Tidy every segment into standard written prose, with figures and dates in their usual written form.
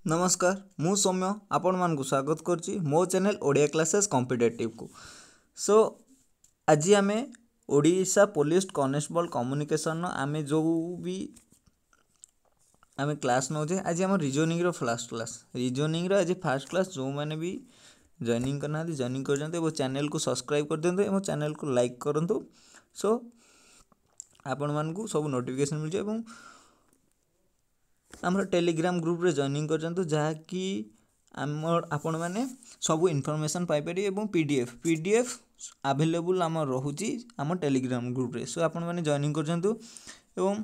नमस्कार मु सौम्य आपण मान को स्वागत करछि मो चैनल ओडिया क्लासेस कॉम्पिटिटिव को। सो आज आमे ओडिशा पुलिस कांस्टेबल कम्युनिकेशन आमे जो भी आमे क्लास नौजे आज हम reasoning row first class reasoning रो आज फर्स्ट क्लास जो माने भी जॉइनिंग करना जॉइनिंग कर जंते वो चैनल को सब्सक्राइब कर देंते एवं चैनल को लाइक करंतु। सो आपण मान को सब नोटिफिकेशन मिल जाए आमर टेलीग्राम ग्रुप रे जॉइनिंग कर जहाँकि आपण मैंने सब इनफॉरमेशन पाइपर एवं पीडीएफ अवेलेबल आम रोचे आम टेलीग्राम ग्रुप रे। सो आपण मैंने जॉइनिंग कर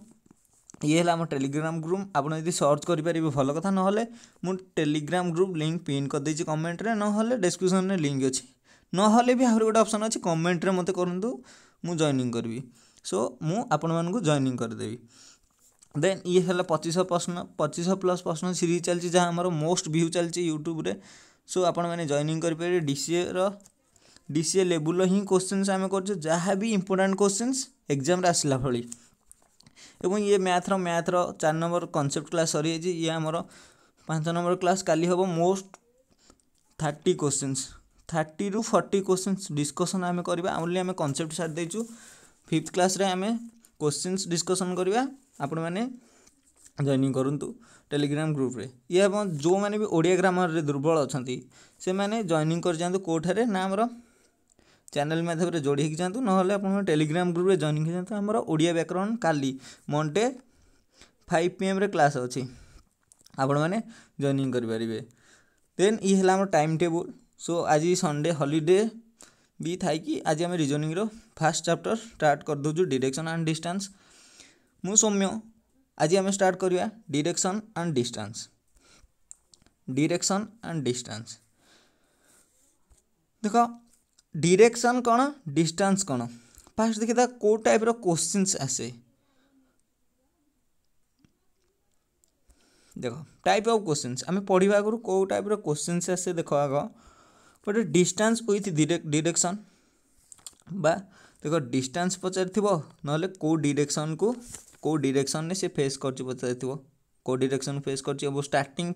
ये है आम टेलीग्राम ग्रुप आप सर्च करेंगे भल कथा ना मु टेलीग्राम ग्रुप लिंक पिन कर देछि कमेंट रे ना डिस्क्रिप्शन में लिंक अच्छी ना भी आहरी गोटे ऑप्शन अच्छी कमेंट रे मते करंतु मु जॉइनिंग करी। सो मु आपण मानकु जॉइनिंग करदेवी। देन ये है 2500 प्लस प्रश्न सीरीज चलती जहाँ आम मोस्ट व्यू चलती यूट्यूब रे। सो आपण मैंने जॉइनिंग करेंगे डीसीए लेवल ही क्वेश्चन आम कर जहाँ भी इंपोर्टेंट क्वेश्चन एग्जाम आसला भली एवं ये मैथ रो 4 नंबर कॉन्सेप्ट क्लास सरी ये आमर 5 नंबर क्लास काली हम मोस्ट 30 क्वेश्चंस 30 ରୁ 40 क्वेश्चंस डिस्कशन आम करवा ओनली आम कॉन्सेप्ट सारी देचु 5th क्लास रे आम क्वेश्चंस डिस्कशन करवा आपण मैंने जॉइनिंग करंतु टेलीग्राम ग्रुप रे। ये जो मैंने भी ओडिया ग्रामर रे दुर्बल अच्छा से मैंने जॉइनिंग कर जातु कोठारे ना आमर चैनल माध्यम रे जोड़ी जातु ना आप टेलीग्राम ग्रुप रे जॉइनिंग कर जातु आमर ओडिया व्याकरण काली मंडे 5 PM रे क्लास अच्छी आपण मैंने जॉइनिंग कर पारिबे। देन ये है आम टाइम टेबल। सो आज संडे हॉलीडे भी थाई कि आज आम reasoning row first chapter start कर दोजु डायरेक्शन एंड डिस्टेंस। मु सौम्य आज आम स्टार्ट करिया डायरेक्शन एंड डिस्टेंस देख डायरेक्शन कौन डिस्टेंस कौन फास्ट देखिए को टाइप रो क्वेश्चंस आसे देख टाइप ऑफ क्वेश्चंस आम पढ़ा आगु को टाइप रो क्वेश्चंस आसे देख आग गोटे डिस्टेंस विथ डायरेक्शन बा देख डिस्टेंस पचारि ना को डायरेक्शन को को डायरेक्शन ने से फेस कर पचारि को डायरेक्शन फेस कर starting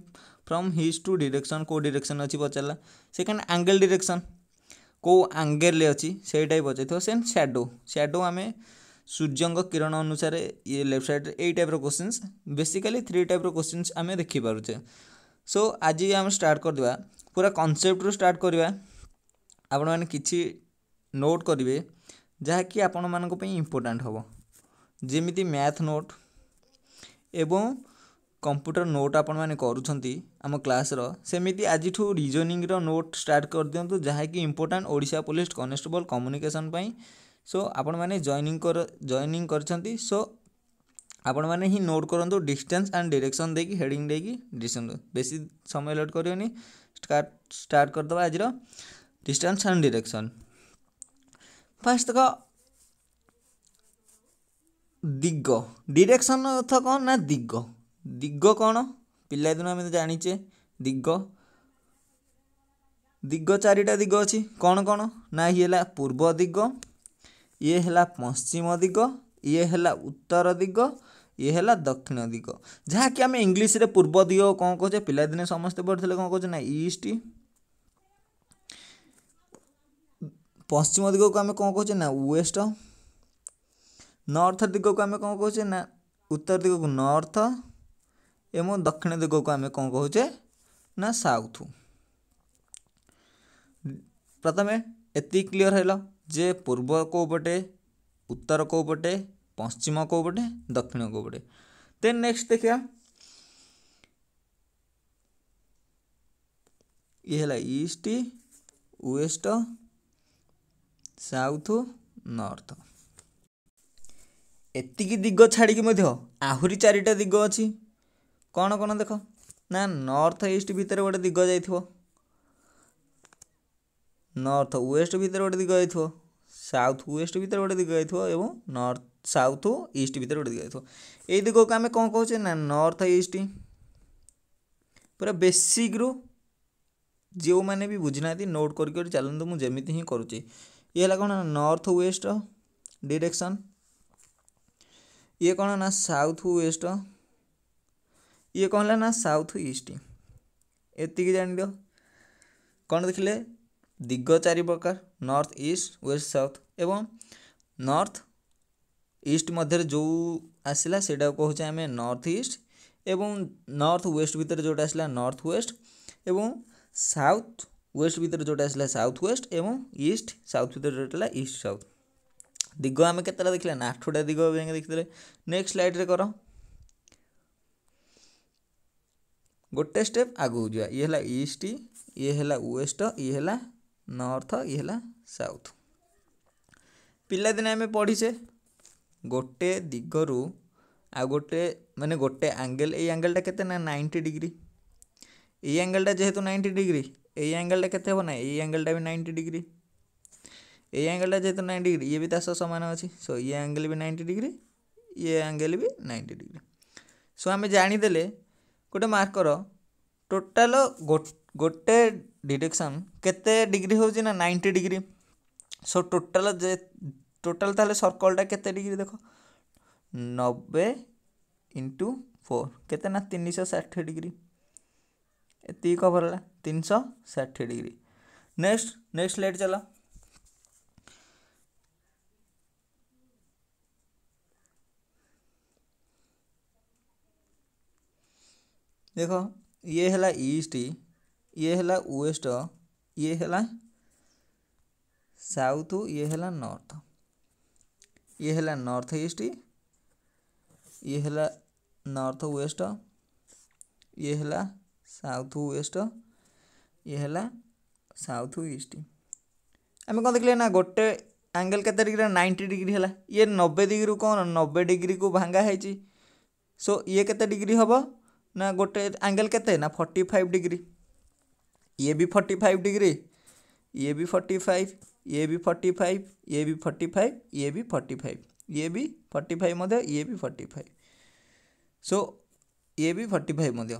from his to direction को डायरेक्शन अच्छी पचारा। सेकेंड एंगल डायरेक्शन को एंगल अच्छी से पचार से शैडो आम सूर्य किरण अनुसार ये लेफ्ट साइड ये type questions basically 3 type questions आम देखिपारे। सो आज आम स्टार्ट करवा पूरा कॉन्सेप्ट रू स्टार्ट करवा आपण मैंने किछि नोट करेंगे जहाँकि आपण मानक पई इम्पोर्टेंट हम जेमिति मैथ नोट एवं कंप्यूटर नोट आपण मैंने करुछंती आम क्लास रो सेमिति आज ठू रीजनिंग रो नोट स्टार्ट कर दियंतु जहाँकि important Odisha police constable communication पई। सो आपण मैंने जॉइनिंग करछंती। सो आपण मैंने ही नोट करंतु डिस्टेंस एंड डायरेक्शन देकी हेडिंग देकी डिस्टेंस बेसी समय लेट करियोनी स्टार्ट कर दबा आज रो डिस्टेंस एंड डायरेक्शन। फर्स्ट देख दिग डायरेक्शन अर्थ कौन ना दिग दिग कौन पिला दिन आम जाचे दिग दिग 4टा दिग अच्छी कौन कौन ना ये है पूर्व दिग ये है पश्चिम दिग ये है उत्तर दिग ये है दक्षिण दिग जहाँकि आम इंग्लीश रे पूर्व दिग कौन कहे पिला दिने समस्ते पढ़ते कौन कहे ना ईस्ट पश्चिम दिग को आम कौन कहे ना वेस्ट नॉर्थ दिग को आम कौन कहे ना उत्तर दिग को नॉर्थ एवं दक्षिण दिग को आम कौन कहे ना साउथ। प्रथम एति क्लियर है जे पूर्व को पटे उत्तर को पटे पश्चिम को पटे दक्षिण को पटे। देन नेक्स्ट देखिए ये है ईस्ट वेस्ट साउथ नॉर्थ एतिकी दिग छाड़ी आहुरी 4टा दिग अच्छी कौन कौन देख ना नॉर्थ ईस्ट भितर गोटे दिग जाइथिबो नॉर्थ वेस्ट भितर गोटे दिग जाइथिबो साउथ वेस्ट भितर गोटे दिग जाइथिबो एवं नॉर्थ साउथ ईस्ट भितर गोटे दिग जाइथिबो एई दिग को आम कौन कहूचे ना नॉर्थ ईस्ट पूरा बेसिक रू जो मैंने भी बुझना नोट कर चलते मुझे जमीती ही करुचे। ये है कौन नॉर्थ वेस्ट डायरेक्शन ये कौन ना साउथ वेस्ट ये कौन है ना साउथ ईस्ट एतिकी जान दियो कौन देखिले दिग चारि प्रकार नॉर्थ ईस्ट वेस्ट साउथ एवं नॉर्थ ईस्ट मध्य जो आसला सेटा कहूँ आम नॉर्थ ईस्ट एवं नॉर्थ वेस्ट भितर जोटा आसला नॉर्थ वेस्ट एवं साउथ वेस्ट भितर जोटा आसला साउथ वेस्ट एवं ईस्ट साउथ भितर जोटा ईस्ट साउथ दिग आम केतटा देखिले ना 8टा दिग देखिले। नेक्स्ट स्लाइड रे कर गोटे स्टेप आगू जा ये है ईस्ट ये है वेस्ट ये है नॉर्थ ये है साउथ पिलादिने आम पढ़ीचे गोटे दिगरू आ गोटे माने गोटे एंगल ये एंगलटा केते ना 90 डिग्री ये एंगलटा जेहेतु 90 डिग्री ये एंगलटा केते हो ना ये एंगलटा भी 90 डिग्री ये एंगलटा जेहेतु 90 डिग्री ये भी तास समान अच्छी सो ये एंगल भी 90 डिग्री ये एंगल भी 90 डिग्री सो आम जानीदे गोटे मार्क कर टोटाल गोटे डिरेक्शन केते डिग्री हो ना 90 डिग्री सो टोटाल ताले सर्कलटा केते डिग्री देख 90 इंटू 4 केते ना 360 डिग्री एति कवर है 360 डिग्री। नेक्स्ट स्लाइड चला देखो ये है ईस्ट ये है वेस्ट ये है साउथ ये है नॉर्थ ये है नॉर्थ ईस्ट ये है नॉर्थ वेस्ट ये है साउथ वेस्ट ये है साउथ ईस्ट आम कौन देखिले ना गोटे एंगल केते डिग्री 90 डिग्री है ये 90 डिग्री कौन 90 डिग्री को भांगा है सो ये केते डिग्री हम ना गोटे एंगल केते ना 45 डिग्री ये भी 45 डिग्री ये भी 45 ये भी 45 ये भी 45 ये भी 45 ये भी 45 मध्य ये भी 45 सो ये भी 45 मध्य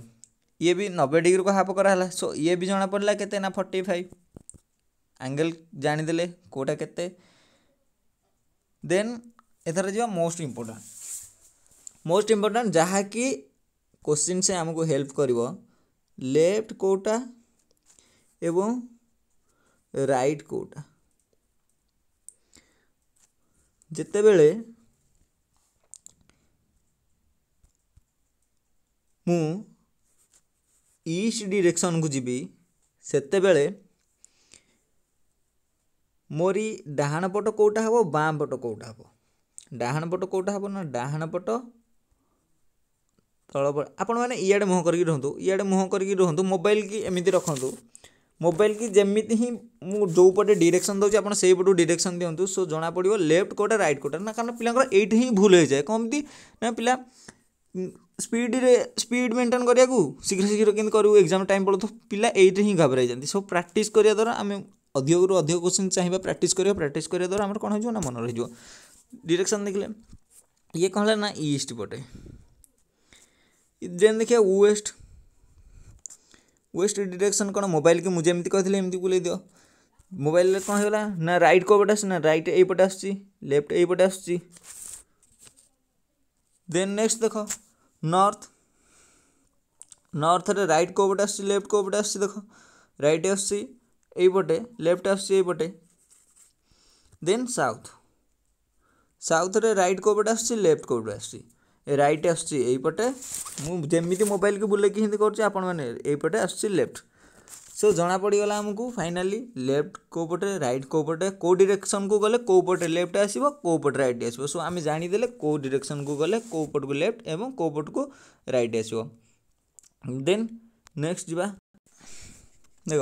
ये भी 90 डिग्री को हाफ कराला सो ये भी जना पड़ला केते ना 45 एंगल जानीदे कोटा केते देन एथर जो मोस्ट इम्पोर्टेंट जहाँ कि क्वेश्चन से हमको हेल्प करिवो लेफ्ट कोटा एवं राइट कोटा जिते बेले मु ईस्ट डायरेक्शन को जीवी सेते बेले मोरी डाहाण पट कोटा हबो बाम पट कोटा हबो डाहाण पट कोटा हबो ना डाहाण पट तल आपण मैंने इे मुह करके रुहतु इे मुह करके रुहतु मोबाइल की एमती रखु मोबाइल की जमीती ही जो पटे डायरेक्शन दूसरी आप से पटू डायरेक्शन दिंतु सो जना पड़ो लेफ्ट कोटा राइट कोटा ना कारण पिला ये ही भूल हो जाए कमती ना पिला स्पीड मेंटेन करने को शीघ्र शीघ्र के करूँ एग्जाम टाइम पड़ो पिला ये ही घबराई जाती सो प्रैक्टिस करने द्वारा आम अधिक रू अधिक क्वेश्चन चाहिए प्रैक्टिस करने द्वारा आम कौन हो ना मन रही डायरेक्शन देखले ये कौन है ना ईस्ट पटे जेन देखिए वेस्ट डायरेक्शन कौन मोबाइल की मुझे एमती कहते एमती बुले दियो मोबाइल कौन होगा ना राइट को पटे ना राइट यपटे आस लेफ्ट यपटे आस देन नेक्स्ट देख नॉर्थ रे राइट को पटे आस लेफ्ट को पटे आस देख राइट आसपटे लेफ्ट आसपटे देन साउथ रे राइट को पटे आस लेफ्ट को पटे आस राइट आसपटे मुझे मोबाइल की बुले हिंदी करपटे आस लेफ्ट सो जना पड़गला आमको फाइनाली लेफ्ट को पटे राइट को पटे को डायरेक्शन को गले को पटे लेफ्ट आसो को पटे राइट आसो सो आम जानीदे को डायरेक्शन को गले को पट को लेफ्ट एवं को पट को राइट आसो देन नेक्स्ट जा देख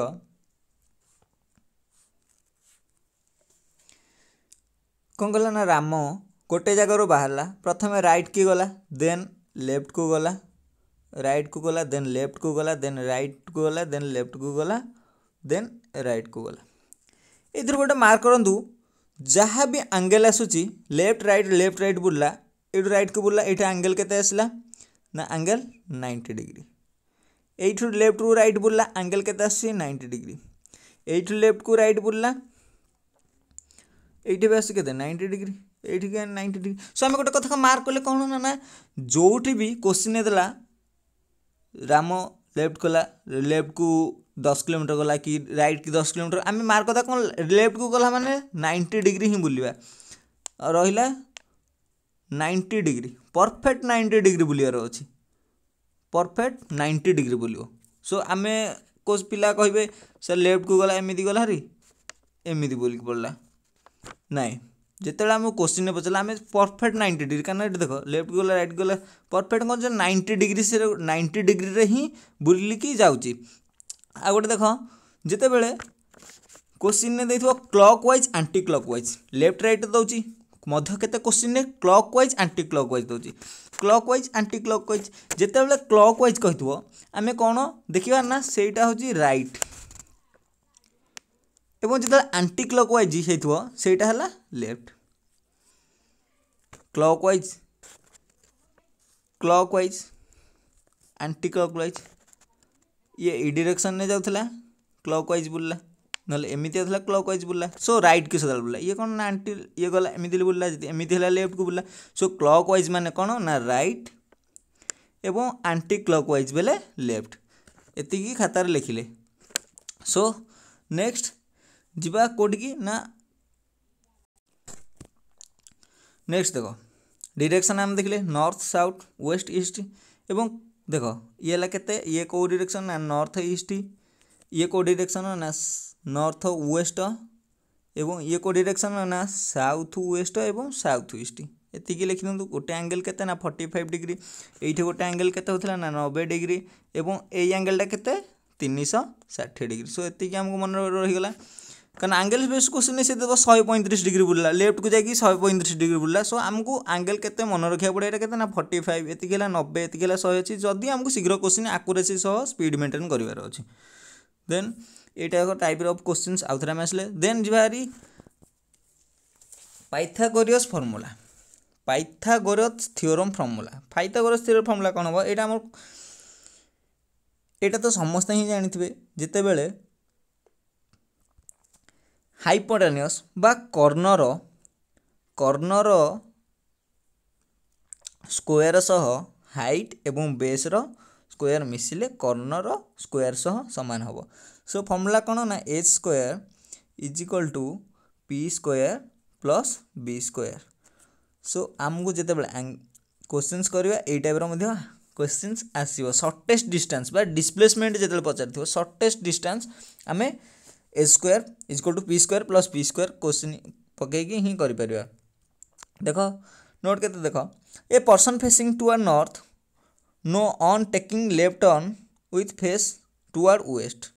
कौन कला ना राम गोटे जगार बाहरला प्रथम राइट की गला देन लेफ्ट को गला राइट को गला देन लेफ्ट को गला देन राइट को गला देन लेफ्ट को गला देन राइट को गला ये गोटे मार्क करूँ जहाँ भी एंगल आसूची लेफ्ट राइट बुल्ला ये राइट को बुल्ला ये एंगल केते आसला ना एंगल 90 डिग्री ये लेफ्ट को राइट बुल्ला एंगल केते आसी 90 डिग्री ये लेफ्ट को राइट बुल्ला ये भी आस के 90 डिग्री ये 90 डिग्री सो आम गोटे कथा मार्क कले कौन ना जो भी क्वेश्चन देला राम लेफ्ट गला लेफ्ट को 10 किलोमीटर गला कि राइट की 10 किलोमीटर आम मार्क करता कौन लेफ्ट को गला माने 90 डिग्री ही बुलवा रहा 90 डिग्री परफेक्ट 90 डिग्री बुलियार अच्छी परफेक्ट 90 डिग्री बुलियो सो आम कोच पिला कहे सर लेफ्ट को गला एमती गला हरी एमती बोल पड़ा नाई जिते आम क्वेश्चन पचारा आम परफेक्ट 90 डिग्री कारण ये देख लेफ्ट गला राइट गला परफेक्ट कौन 90 डिग्री से 90 डिग्री ही बुलिकी जाऊँगी आ गए देख जिते बड़े क्वेश्चन ने देखो clockwise anticlockwise left right दौर मध्य केते क्वेश्चन ने clockwise anticlockwise दौर clockwise anticlockwise जिते बड़े क्लॉक वाइज कही आम कौन देखा ना सेटा हूँ राइट एवं जो आंटी क्लॉक वाइज होता है left clock wise aunty clock wise ये ई डायरेक्शन में जाऊला क्लॉक वाइज बुलला ना एमती होता क्लॉक वाइज बुलला सो राइट की सदा बुलला ये कौन ना आंटी ये गला एमती बुलला एमती है लेफ्ट को बुलला सो क्लॉक वाइज माने कौन ना राइट एवं आंटी क्लॉक वाइज बेले लेफ्ट एतिकी खातार लिखिले सो नेक्स्ट जीवा कोड की ना नेक्स्ट देखो डायरेक्शन आम देखले नॉर्थ साउथ वेस्ट ईस्ट एवं देख ये है केते ये कौ डायरेक्शन ना नॉर्थ ईस्ट ये कौ डायरेक्शन ना नॉर्थ वेस्ट एवं ये कौ डायरेक्शन ना साउथ वेस्ट एवं साउथ ईस्ट एतिकी लिखि दिंतु गोटे एंगल केते ना 45 डिग्री एइठे गोटे एंगल केते होतला ना 90 डिग्री एवं ए एंगलटा केते 360 डिग्री सो एतिकी हमको मन रही गला कारण एंगल बेस क्वेश्चन से देखो 135 डिग्री बुलला लेफ्ट को जाकि 135 डिग्री बुलला सो आमको एंगल केते मन रखा पड़े केते ना 45 एतिकी 90 एतिकी 100 अच्छी जदि आमको शीघ्र क्वेश्चन आकुरेसी सह स्पीड मेंटेन करिवार अछि देन एटा एक टाइप ऑफ क्वेश्चंस आउ थरा आसले देन जिवारी Pythagoras formula Pythagoras theorem formula कौन हम यहाँ एटा तो समस्त ही जानिथिबे जिते बेले हाइपोटेन्यूस बा कॉर्नर स्क्वायर सह हाइट एवं बेस रो स्क्वायर मिसिले कॉर्नर स्क्वायर सह समान हम सो फॉर्मूला कौन ना H square is equal to P square plus B square so आमको जिते बड़े क्वेश्चंस करवा ए टाइप रो क्वेश्चंस आसीबो शॉर्टेस्ट डिस्टेंस बा डिस्प्लेसमेंट जिते पचार शॉर्टेस्ट डिस्टेंस आम A square is equal to P square plus B square question पकईकि ही कर देख नोट के देख ए person facing toward north no on taking left turn with face toward west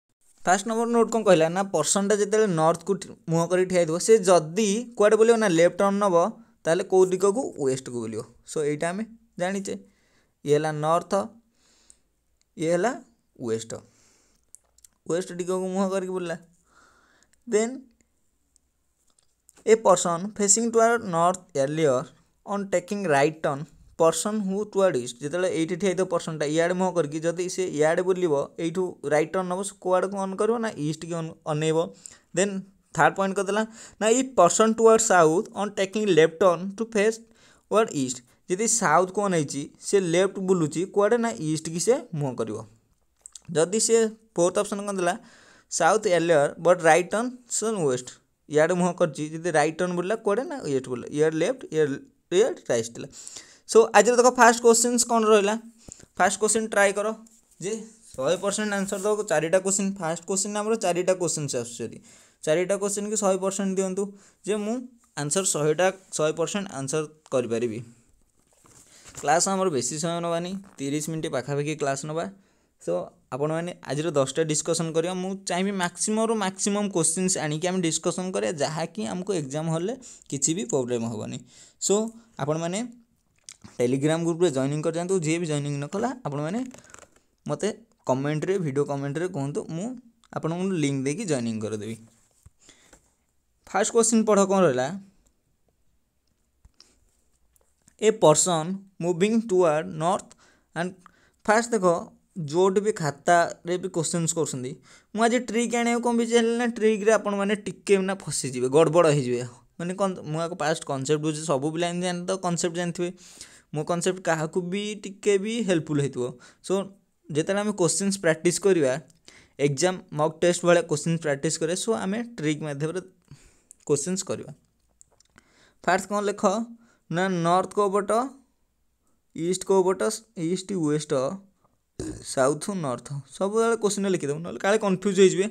fast number note कौन कहला ना पर्सनटा जिते नॉर्थ को मुँह कर ठिया से जदि कुआडे बोलियो ना लेफ्ट टर्न नब ताले कौ दिग को वेस्ट को बोलियो सो एटा आम जानीचे ये है नॉर्थ ये है वेस्ट दिग को मुँह करके बोलला then a person facing toward north earlier on taking right turn person who toward east जिते ये ठिया पर्सनटा इे मुँह करके जदि से इे बुलव यू राइट टर्न नब कुआड़ को अन कर ईस्ट की अनेब देन थर्ड पॉइंट करदेला ना ई person toward south on taking left turn to face toward east जदि साउथ को अनई से लेफ्ट बुलूची कुआड़े ना ईस्ट की से मुँह कर जदि से फोर्थ ऑप्शन कौन देला south earlier but right turn sun west इे मुँह कर राइट टर्न बुला कुआड़े ना ईस्ट बुला इयर लेफ्ट इयर राइट थी सो आज देख फास्ट क्वेश्चन कौन रहा फास्ट क्वेश्चन ट्राए कर जे 100% आंसर दो चारिटा क्वेश्चन फास्ट क्वेश्चन आम चारिटा क्वेश्चन आसुच्छी चारिटा क्वेश्चन की 100% दिंतु जे मु आंसर 100% आंसर करी क्लास आमर बेसी समय नबानी 30 मिनट पाखापाखि क्लास नवा सो आपण मैंने आज 10टा डिस्कसन करिया मु चाहिए मैक्सिमम क्वेश्चंस आनिकी आम डिस्कसन करिया जहाँकि आमको एग्जाम हॉल किसी भी प्रॉब्लम हेनी सो आपण मैंने टेलीग्राम ग्रुप रे जॉइनिंग कर जातु जी भी जॉइनिंग न कला आपण मैंने मते कमेंट रे वीडियो कमेंट रे कहतु मु आपण लिंक देकी जॉइनिंग कर देबी फर्स्ट क्वेश्चन पढ़ कौन रहा ए person moving toward north and fast देख जोट भी खाता रे भी क्वेश्चन कर आज ट्रिक आने कौन भी ना ट्रिक आपण मैंने टिके ना फसीजे गड़बड़ हो मैंने मुझे पास्ट कनसेप्ट बुझे सब पिला जान तो कनसेप्ट जानते मो कनसेप्ट क्या भी टिके भी हेल्पफुल हो सो जिते आम क्वेश्चन प्रैक्टिस करवा एग्जाम मॉक टेस्ट भाया क्वेश्चन प्रैक्टिस करें सो आम ट्रिक माध्यम क्वेश्चन करवा। फास्ट कौन लिख ना नॉर्थ को पट ईस्ट को पट ईस्ट वेस्ट साउथ नॉर्थ सब क्वेश्चन लिखिदेव ना काले कन्फ्यूज हो।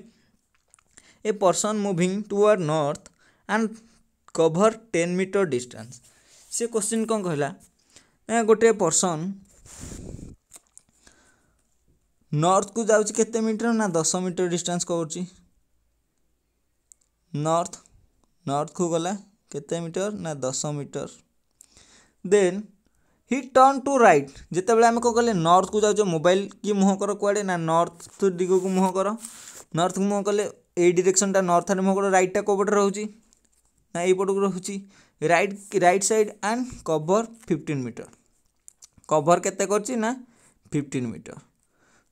A person moving toward north and cover 10 metre distance से क्वेश्चन कौन कहला गोटे पर्सन नॉर्थ को जाऊँ केते मीटर ना 10 मीटर डिस्टेंस कवर नॉर्थ को गला केते मीटर ना 10 metre then he turn to right जिते बड़े आम कौन कले नॉर्थ को जाऊँ मोबाइल की मुँह कर कुआड़े ना नॉर्थ दिग को मुँह कर नॉर्थ को मुँह कले ए डायरेक्शन नॉर्थ आड़े मुँह कर राइट टा कोपटे रोचे ना यपट को रोचे right side and cover 15 metre cover केते करछि ना 15 मीटर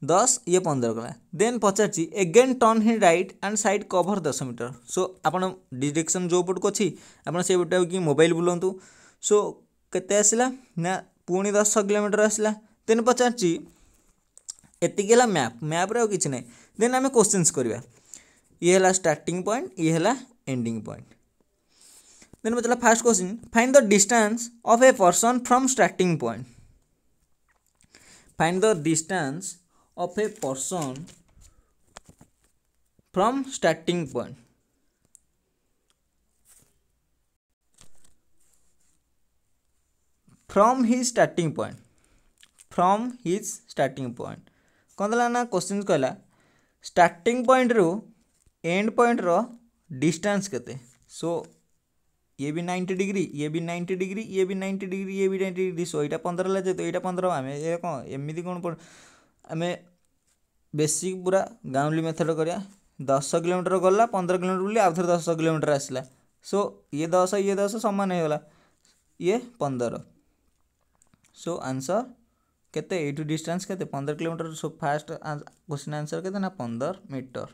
10 ये 15 गला देन पचार again turn he right and side cover 10 metre so आपण डायरेक्शन जो पट को अच्छी आप से पटे कि मोबाइल बुलां सो केते आसला ना पुणी 10 किलोमीटर आसला देन पचार एतिक मैप रे किछि नै देन आम क्वेश्चंस करवा ये है स्टार्टिंग पॉइंट ये है एंडिंग पॉइंट देन पचला first question find the distance of a person from starting point find the distance of a person from starting point from his starting point कौन देला ना क्वेश्चन कहला स्टार्टिंग पॉइंट रू end point रो distance केते so ये भी 90 degree ये भी 90 डिग्री ये भी 90 डिग्री ये भी 90 डिग्री सो यहाँ 15 लगे तो यहाँ 15 आम ये कौन एमती कौन आम बेसिक पूरा गाँवली मेथड करा 10 किलोमीटर गला 15 किलोमीटर बुली आउ थे 10 किलोमीटर आसला सो ये 10 सामान हो गला ये 15 सो आंसर केते एटू डिस्टेंस केते 15 kilometre so fast question answer केते ना 15 मीटर।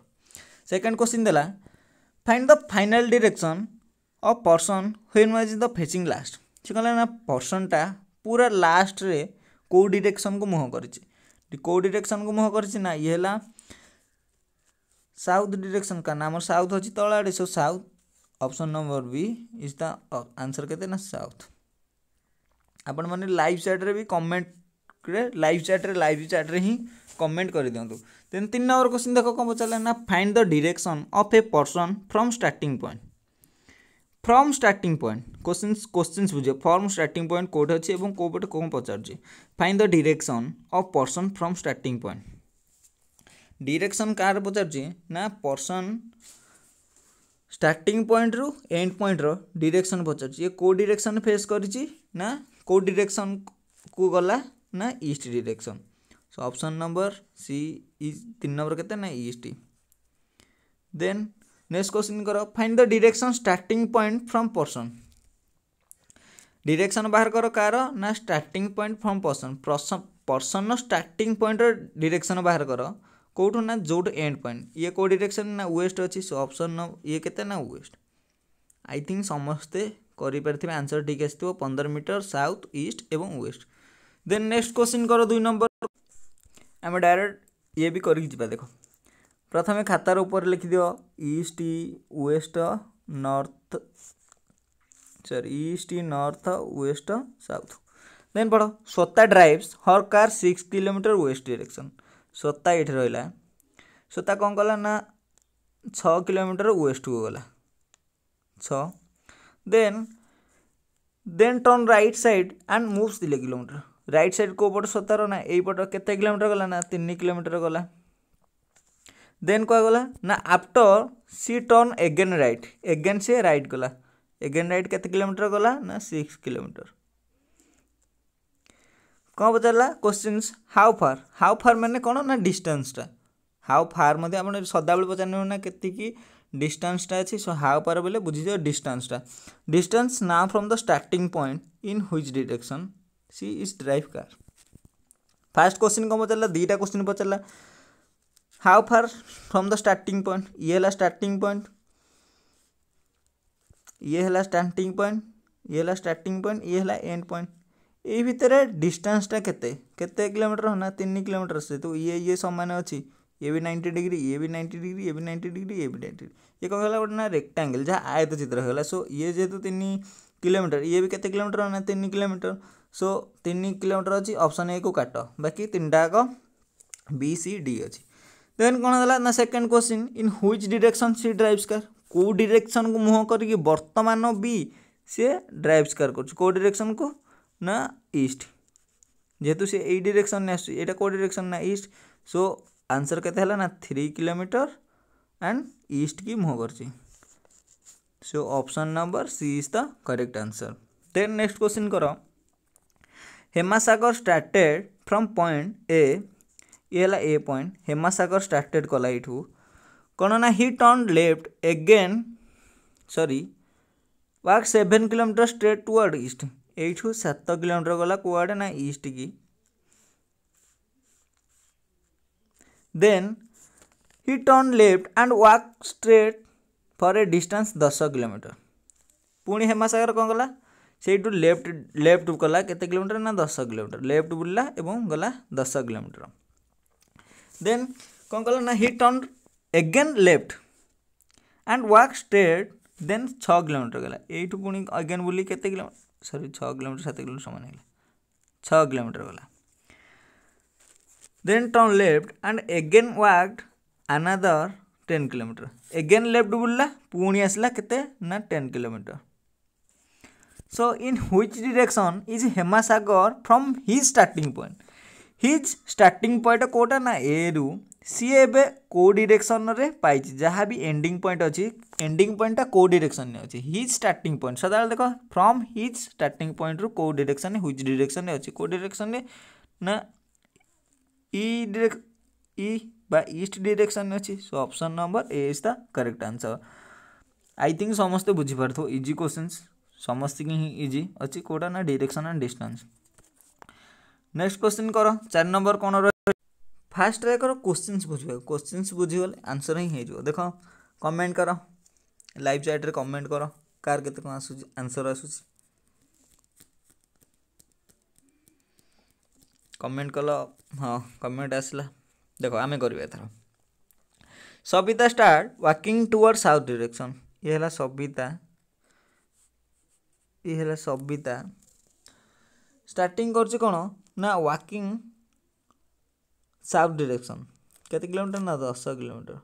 सेकंड क्वेश्चन देला find the final direction of person when was the facing last से कहला ना पर्सन टा पूरा लास्ट रे को डायरेक्शन को मुँह करिछि को डायरेक्शन को मुँह करिछि ना ये हला साउथ डायरेक्शन का नाम साउथ अछि तळाडे so south option number B is the answer केते ना साउथ। आपण माने लाइव चैट रे भी कमेंट रे लाइव चैट रे ही कमेंट कर दियंतु। देन 3 नंबर क्वेश्चन देखो कौन पचाला ना find the direction of a person from starting point questions बुझे फ्रॉम स्टार्टिंग पॉइंट कोड अछि एवं को पटे कोन पचारछि find the direction of person from starting point direction कार पचारछि ना पर्सन स्टार्टिंग पॉइंट रू एंड पॉइंट रो डायरेक्शन पचारछि ये को डायरेक्शन फेस करिछि ना को डायरेक्शन को गला ना east direction so option number C is 3 number केते ना ईस्ट। देन नेक्स्ट क्वेश्चन करो find the direction starting point from person direction बाहर करो कार ना starting point from person starting point direction बाहर करो कोठो ना जोट एंड पॉइंट ये को डायरेक्शन ना वेस्ट अछि सो ऑप्शन ये केते ना वेस्ट आई थिंक समस्ते करि परथिबे आंसर ठीक आस्थिबो 15 मीटर साउथ ईस्ट एवं वेस्ट। देन नेक्स्ट क्वेश्चन करो 2 नंबर आम डायरेक्ट ये भी करिक जिबा देखो प्रथमे खातार ऊपर लिखि दियो east west north east north west south. Then पढ़ो स्वता drives her car 6 kilometre west direction स्वता ये रहा स्वता कौन कला ना 6 किलोमीटर वेस्ट को गला 6 then turn right side and moves 3 kilometre right side को पट स्वतार ना यही पट केते किलोमीटर गला ना 3 किलोमीटर गला। देन क्या गला ना आफ्टर सी टर्न एगेन से राइट गला एगेन राइट केते किलोमीटर गला ना 6 किलोमीटर। कौन पचारा क्वेश्चंस हाउ फार माने कौन ना डिस्टेंसटा हाउ फार मध्य आप सदा बेले पचार ना केतिकी डिस्टेंसटा अच्छी सो हाउ फार बोले बुझी distance now from the starting point in which direction she is drive car. First question कौन पचारा 2टा क्वेश्चन पचारा how far from the starting point ये है स्टार्टिंग पॉइंट ये है स्टार्टिंग पॉइंट ये है स्टार्टिंग पॉइंट ये है एंड पॉइंट ये भितर डिस्टेंसटा केते केते किलोमीटर ना 3 किलोमीटर से तो ये समान अच्छी ये भी 90 डिग्री ये भी 90 डिग्री ये भी 90 डिग्री ये भी 90 डिग्री ये कौन गला गोटे ना रेक्टांगल जहाँ आयत चित्र होगा सो ये जेहेतु 3 किलोमीटर ये भी केते किलोमीटर ना 3 किलोमीटर सो 3 किलोमीटर अच्छी ऑप्शन ए को काट बाकी 3टा बी सी डी अच्छी देन कौन है ना second question in which direction she drives car को डायरेक्शन को मुह करके वर्तमान बी सी ड्राइव्स कार को डायरेक्शन को ना ईस्ट जेहेतु सी ए डायरेक्शन ने आस को डायरेक्शन ना ईस्ट सो आंसर केते हला ना 3 किलोमीटर एंड ईस्ट की मुह कर so option number C is the correct answer then next question करो Hemasagar started from point A ये हला ए पॉइंट हेमासागर स्टार्टेड कला इठू कौन ना he turn left again sorry walk 7 kilometre straight toward east एठू 7 किलोमीटर गला कुआडे ना ईस्ट की then he turn left and walk straight for a distance 10 kilometre पुणी हेमासागर कौन गला से लेफ्ट गला केते किलोमीटर ना 10 किलोमीटर लेफ्ट बुलला एवं गला 10 किलोमीटर देन कौन कला ना he turn again left and walk straight then 6 kilometre गला एठू पुणी अगेन बुली केते किलोमीटर सॉरी 6 किलोमीटर 7 किलोमीटर समान है 6 किलोमीटर गला then turn left and again walked another 10 kilometre again left बुलला पुणी आसला केते ना 10 kilometre so in which direction is Hemasagar from his starting point his starting point कोटा ना ए रु सी एबे को डायरेक्शन रे पाई जहाँ भी एंडिंग पॉइंट अच्छी एंडिंग पॉइंटा को डायरेक्शन ने अच्छी हिज स्टार्टिंग पॉइंट सदा देखो फ्रॉम हिज स्टार्टिंग पॉइंट रु को डायरेक्शन ने व्हिच डायरेक्शन ने अच्छी को डायरेक्शन ने ना ई बा ईस्ट डायरेक्शन ने अच्छी सो option number A is the correct answer I think समस्ते बुझी पारथो इजी क्वेश्चंस समस्त की ही इजी अच्छी कोटा ना direction and distance next question करो 4 नंबर कौन रही फास्ट ट्राई करो क्वेश्चंस बुझीगले आंसर ही हो देख कमेंट करो लाइव चैट रे कमेंट करो कार केते कोन आसु आंसर आसु कमेंट कलो हाँ कमेंट आसला देखो आमे करबे एथरा Sabita start walking toward south direction ये हला सबिता स्टार्टिंग करछि कोन ना वॉकिंग साउथ डायरेक्शन केते किलोमीटर ना 10 किलोमीटर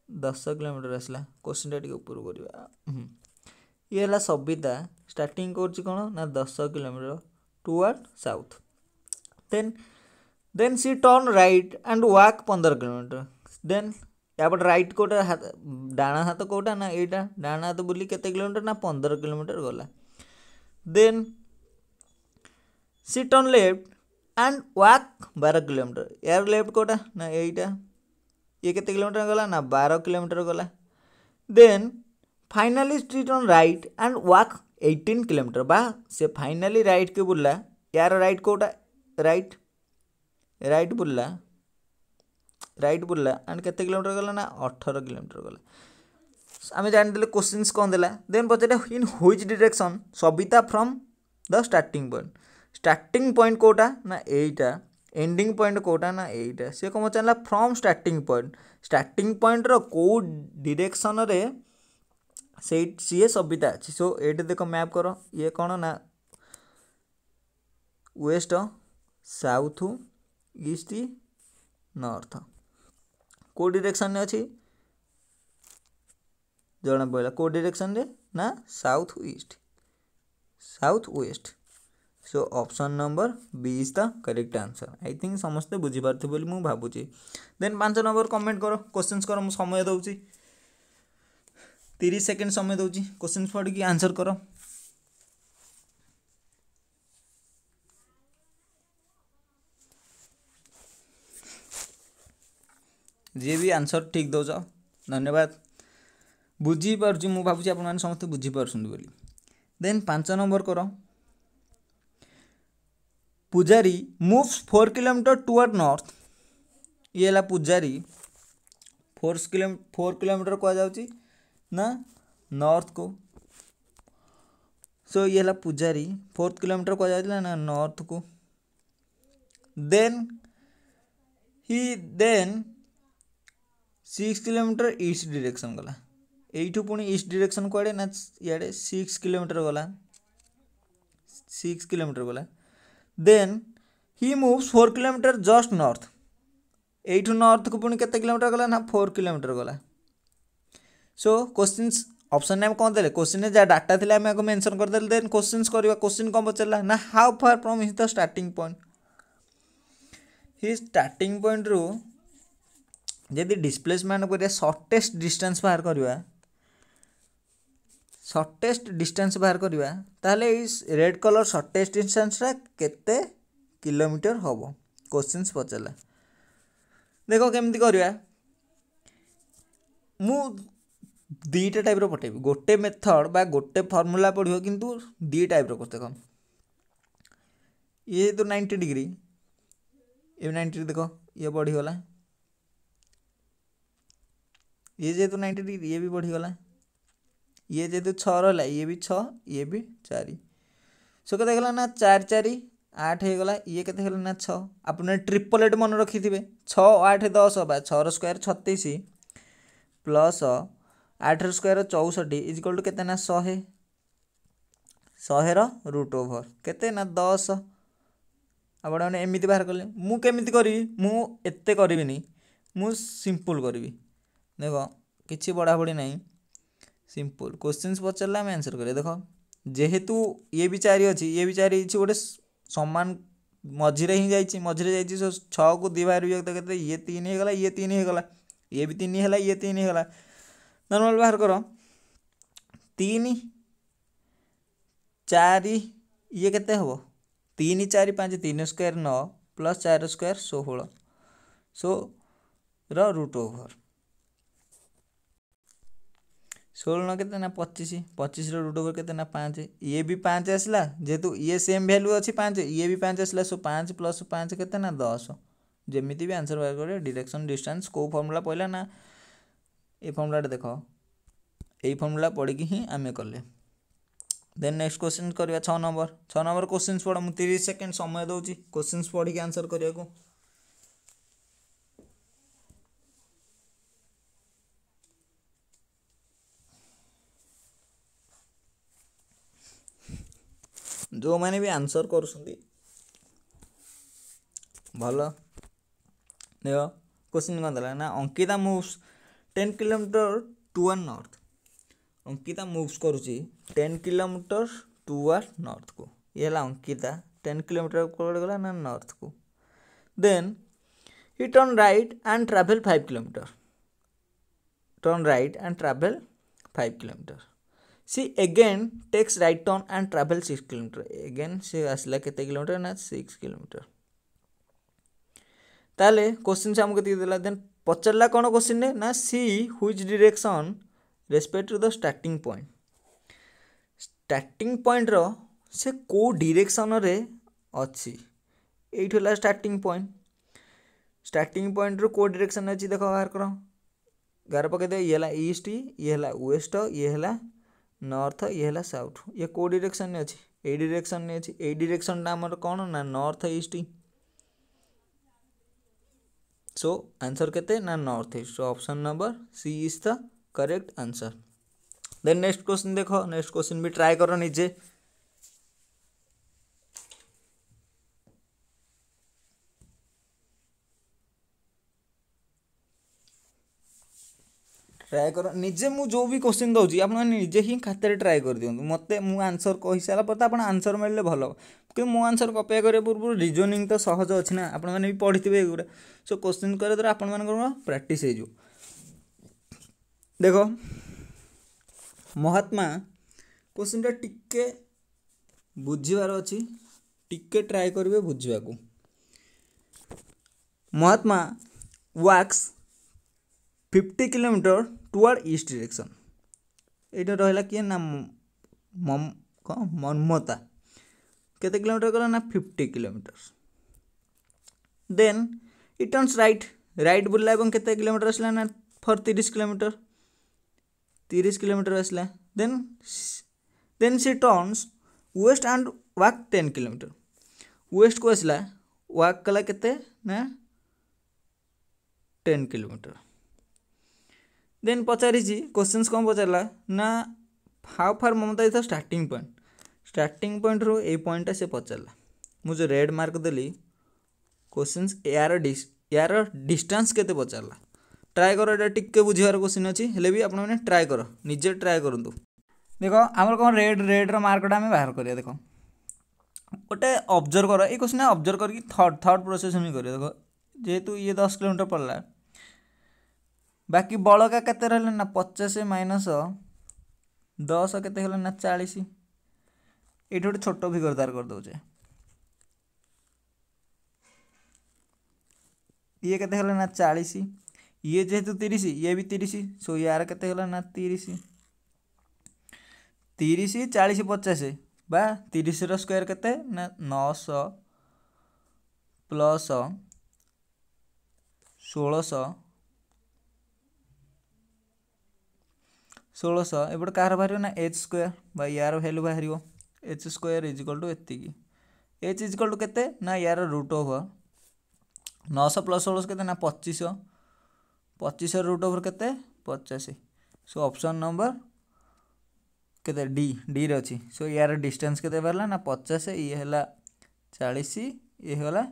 10 किलोमीटर आसला क्वेश्चन टा टिके ऊपर करबा ये हला सबिता स्टार्टिंग करछि कोन ना 10 kilometre toward south then she turn right and walk 15 kilometre then यापट राइट कोटा हाथ डाना हाथ कोटा ना एटा डाना हाथ बुली केते किलोमीटर ना 15 किलोमीटर गला then she turn left and walk 12 kilometre यार लेफ्ट कोटा ना एटा ये केते किलोमीटर गला ना 12 किलोमीटर गला then finally she turn right and walk 18 kilometre बा से फाइनली राइट के बुल्ला यार राइट कोटा राइट बुल्ला एंड केते किलोमीटर गला ना 18 किलोमीटर गला आमे जान देले क्वेश्चंस कोन देला देन पछटे in which direction Sabita from the starting point कोटा ना एटा एंडिंग पॉइंट कोटा ना एटा से कम चला फ्रॉम स्टार्टिंग पॉइंट रो को डायरेक्शन रे से सी सबिता अछि सो एटे देखो मैप करो ये कोन ना वेस्ट साउथ ईस्ट नॉर्थ को डायरेक्शन ने अछि जना पड़ला को डायरेक्शन रे ना south west so option number B is the correct answer I think समस्ते बुझी पारथे बोली मु भाबुची देन 5 नंबर कमेंट करो क्वेश्चंस करो मु समय दउची 30 सेकंड समय दउची क्वेश्चंस पढ़ के आंसर करो जे भी आंसर ठीक दो जाओ धन्यवाद बुझी पारछु मु भाबुची आपन माने समस्त बुझी पारछुन बोली देन 5 नंबर करो पुजारी मूव्स 4 किलोमीटर टुवर्ड नॉर्थ ये ला पुजारी 4 किलोमीटर कह जाउची ना नॉर्थ को सो ये है पूजारी 4th किलोमीटर को जाइला ना नॉर्थ को देन ही देन 6 किलोमीटर ईस्ट डायरेक्शन गला एठू पुणी ईस्ट डायरेक्शन कुआडे ना इे 6 किलोमीटर गला 6 किलोमीटर गला then he moves 4 kilometre just north एठू नॉर्थ को पुणी केते किलोमीटर गला ना 4 किलोमीटर गला सो क्वेश्चंस ऑप्शन ने कौन देले क्वेश्चन में जहाँ डाटा थिला आम आगे मेंशन कर देले देन क्वेश्चंस करवा क्वेश्चन कौन पचारा ना how far from his the starting point he starting point रु यदि डिस्प्लेसमेंट करिया शॉर्टेस्ट डिस्टेंस बाहर करवा शॉर्टेस्ट डिस्टेंस बाहर करवा ताले इस रेड कलर शॉर्टेस्ट डिस्टेंस रा केते किलोमीटर हबो क्वेश्चंस पचारा देखो केमती करवा मु दीटा टाइप पठेबी गोटे मेथड बा गोटे फॉर्मूला पढ़ो किंतु दी टाइप करते कम ये तो 90 डिग्री ये 90 देखो ये बढ़ीगला ये जेहेतु 90 डिग्री ये भी बढ़ीगला ये जेहेतु 6 रहा ये भी 6 ये भी 4 सो के ना 4 4 8 हो गला ये के ना 6 आपने ट्रिपलेट मन रखी थे 6 8 10 बा 6 square 36 plus 8 square 64 is equal to केते ना 100 100 रूट ओवर केते ना 10 आपण मैंने एमती बाहर कले मु केमिति करी मु एते करबिनी मु सिंपल करी देखो किसी बढ़ाबड़ी ना सिंपल क्वेश्चंस पचारा आम आंसर करें देखो जेहेतु ये भी 4 अच्छी ये भी 4 गोटे सामान मझीरे ही जाइए मझीरे जाइए 6 को 2 बाहर भी ये 3 हो गला ये 3 हो गला ये भी 3 है ये 3 हो गला नॉर्मल बाहर कर 3 4 ये केते हबो 3 4 5 3 square 9 plus 4 square 16 so root over 16 के ना 25 25 रूट ओवर के ना 5 ये भी 5 आसला जेहेतु ये सेम वैल्यू अच्छी 5 ये भी 5 आसला सो 5 प्लस 5 के ना 10 जमी भी आंसर बाहर करे डायरेक्शन डिस्टेंस को फॉर्मूला पहला ना ये फॉर्मूला देखो यही फॉर्मूला पढ़ी ही आम कले देन नेक्स्ट क्वेश्चन करवा 6 नंबर क्वेश्चन पढ़ मुझे 30 सेकेंड समय दूसरी क्वेश्चन पढ़ी आंसर करने को जो मैंने भी आंसर कर भल देख क्वेश्चन कौन था ना Ankita moves 10 kilometre toward north Ankita moves करुच्ची 10 किलोमीटर टुवर्ड नॉर्थ को ये है अंकिता 10 किलोमीटर को गला ना नॉर्थ को then he turn right and travel 5 kilometre turn right and travel 5 kilometre see again takes right turn and travel 6 kilometre again से आसला केते किलोमीटर ना 6 किलोमीटर ताले क्वेश्चन से हमको देला देन पचारला कौन क्वेश्चन ने ना see which direction respect to the starting point रो से को डायरेक्शन रे अच्छी एठी होला स्टार्टिंग पॉइंट रो को डायरेक्शन अच्छी देखो बाहर करो गार पके दे ये होला ईस्ट ये होला वेस्ट ये होला नॉर्थ ये है साउथ ये को डायरेक्शन में अच्छी ए डायरेक्शन में अच्छी ए डायरेक्शन आमर कौन ना नॉर्थ ईस्ट सो आंसर केते ना north east so option number C is the correct answer then next question देखो नेक्स्ट क्वेश्चन भी ट्राई करो निजे ट्राए कर निजे मु जो भी क्वेश्चन दूसरी आप निजे ही खाते ट्राए कर दिखाँ मत मुझे आंसर कही सारा पर आप आंसर मिले भल कि मो आंसर कपे कर पूर्व रिजनिंग तो सहज अच्छी ना आप भी पढ़ी थे एगुरा सो क्वेश्चन कर द्वारा आप प्रैक्टिस हो देखो महात्मा क्वेश्चन टिके बुझीबार अच्छी टिके ट्राए करेंगे बुझा को महात्मा वॉक्स 50 किलोमीटर टुवर्ड ईस्ट डायरेक्शन ये रहा किए ना ममता केते किलोमीटर गला ना 50 kilometre then it turns right बुल्ला एवं केते किलोमीटर आसला ना फॉर 30 किलोमीटर आसला then she turns west and walk 10 kilometre west को आसला वाक कला केते ना 10 किलोमीटर देन पचारि क्वेश्चन कौन पचारा ना how far Mamta is the starting point रो ए पॉइंट से पचारा मुझे रेड मार्क देली क्वेश्चन यार डिस्टेंस केते पचारा ट्राए कर एटा टिके बुझिबार क्वेश्चन अछि हेले भी आपण माने ट्राए कर निजे ट्राए करंतु देखो आमर कौन रेड रो मार्कटा आम बाहर करिया देखो गोटे ऑब्जर्व कर ये क्वेश्चन ऑब्जर्व करके थर्ड प्रोसेस में करिया देखो जेहेतु ये 10 किलोमीटर पड़ला बाकी बड़का केते रहले ना 50 माइनस 10 केते हला ना 40 ये गोटे छोट फिगर तार कर दउचे ये केते हला ना 40 ये जेहेतु 30 ये भी 30 सो यार केते हला ना 30 40 50 बा 30 रो स्क्वायर केते ना 900 प्लस 1600 एपटे कार बाहर ना एच स्क्वायर बा यार वैल्यू बाहर H square is equal to एतिकी एच इज इक्वल टू केते ना यार रूट ओवर 900 प्लस 16 केते ना 25 रूट ओवर केते 50 सो ऑप्शन नंबर केते डी रे अछि सो यार डिस्टेंस केते बारला ना 50 ये हला 40 ये हला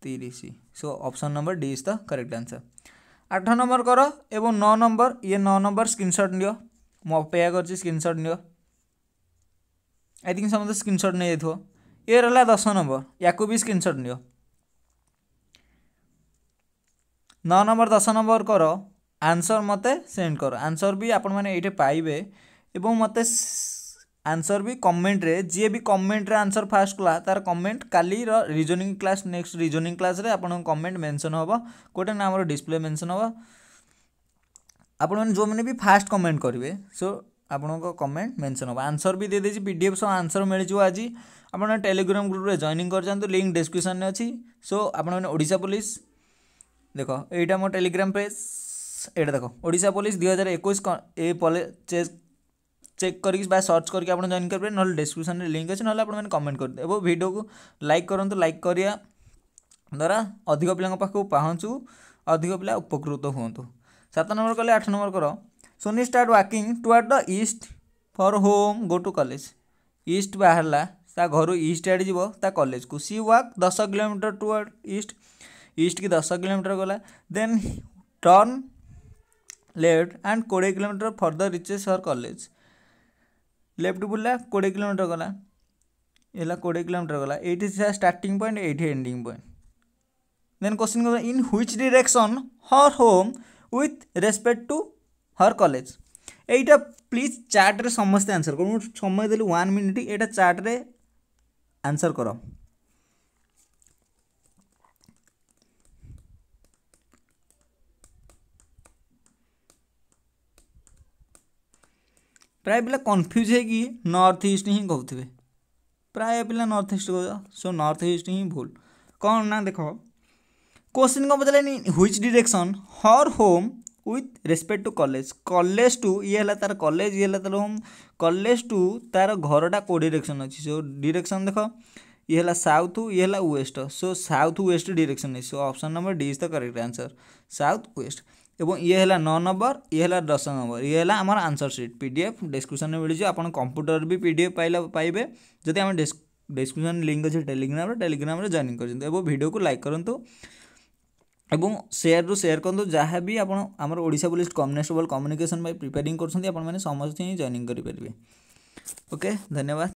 30 सो option number D is the correct answer 8 number करो एवं 9 नंबर ये 9 नंबर स्क्रीनशॉट नियो मो अपेक्षा करछि स्क्रीनशॉट नियो आई थिंक समझ स्क्रीनशॉट नहीं थो ये रहला 10 नंबर याकू भी स्क्रीनशॉट नियो 9 नंबर 10 नंबर करो आंसर मते सेंड करो आंसर भी आपण माने एठे पाइबे एवं मते आंसर भी कमेंट रे जे भी कमेंट रे आंसर फास्ट कला तार कमेंट काली रो reasoning class next reasoning class रे आपण कमेंट मेंशन होबो कोटे ना हमर डिस्प्ले मेंशन होबो आपण माने जो माने भी फास्ट कमेंट करिवे सो आपण को कमेंट मेंशन होबो आंसर भी दे देछि पीडीएफ सो आंसर मिल जो आज आपण टेलीग्राम ग्रुप रे जॉइनिंग कर जानतो लिंक डिस्क्रिप्शन में अछि सो आपण माने ओडिसा पुलिस देखो एटा मो टेलीग्राम पेज एटा देखो ओडिसा पुलिस 2021 ए चेक करके बा सर्च करके आप जॉइन करेंगे ना डिस्क्रिप्शन में लिंक अच्छे ना आप कमेंट कर दे वीडियो को लाइक करूँ लाइक करिया द्वारा अधिक पिला पाखक पहुँचू अधिक पिला उपकृत हूँ 7 नंबर कले 8 नंबर कर Soni start walking toward the east for home go to college east बाहरला ता घर ईस्ट आड़े जीव ता कॉलेज को she walk 10 kilometre toward east की 10 किलोमीटर गला then turn left and 20 kilometre further reaches her college left बुला 20 किलोमीटर गला ये 20 किलोमीटर गला एटी स्टार्टिंग पॉइंट एटी ending point then question in which direction her home with respect to her college Etah please chart रे समस्त answer कर समय देली 1 मिनिट एटा चार्ट रे आंसर करो प्राय पिला कन्फ्यूज है कि नॉर्थ ईस्ट ही कहते प्राय पिला नॉर्थ ईस्ट कह सो नॉर्थ ईस्ट ही भूल कौन ना देखो क्वेश्चन कौन पचारे which direction her home with respect to college to ये है तार कॉलेज ये तार होम कॉलेज टू तार घरटा को डायरेक्शन अच्छी सो डायरेक्शन देख ये है साउथ ये है west so south west direction so option number D is the correct answer south west एवं ये है 9 नंबर ये है 10 नंबर ये है आम आंसर सीट पीडीएफ डिस्क्रिप्शन में मिल जाए आप कंप्यूटर भी पीडीएफ पाइबे जदि आम डिस्क्रिप्शन लिंक अच्छे टेलीग्राम जॉइन कर वीडियो को लाइक करूँ एवं शेयर करूँ जहाँ भी आम Odisha police constable communication preparing कर समस्त ही जॉइनिंग करेंगे ओके धन्यवाद।